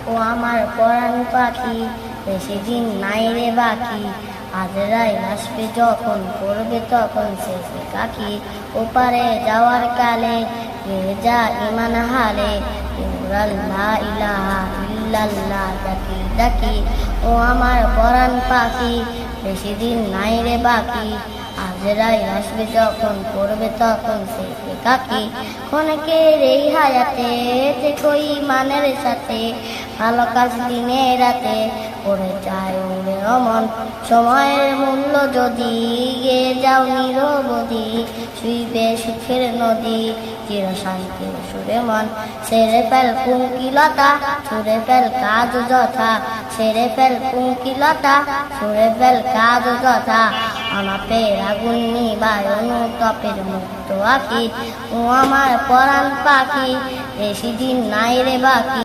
ও আমার পরাণ পাখি, বেশি দিন নাই রে বাকি। আজরাইল আসবে যখন, করবে তখন শেষ একাকি। ওপারে যাওয়ার কালে গেয়ে যা ইমান হালে, ইমরাল লা ইলাহা ইল্লাল্লাহ ডাকি ডাকি। ও আমার পরাণ পাখি, বেশি দিন নাই রে বাকি। আজরাইল আসবে যখন, করবে তখন শেষ একাকি। ক্ষণেকের এই হায়াতে থেকো ঈমানের সাথে, ভালো কাজ দিনে রাতে পড়ে যায় উড়ে অমন। সময়ের মূল্য যদি গিয়ে যাও নিরবধি, শুইবে সুখের নদী চির শান্তির সুরে মন। সেরে ফেল কুঙ্কিলতা, সুরে ফেল কাজ যথা, সেরে ফেল কুঙ্কিলতা, সুরে ফেল কাজ যথা। অনাপের আগুন নিবায় অনুতপের মুক্ত আঁকি। ও আমার পরাণ পাখি, বেশি দিন নাই রে বাকি।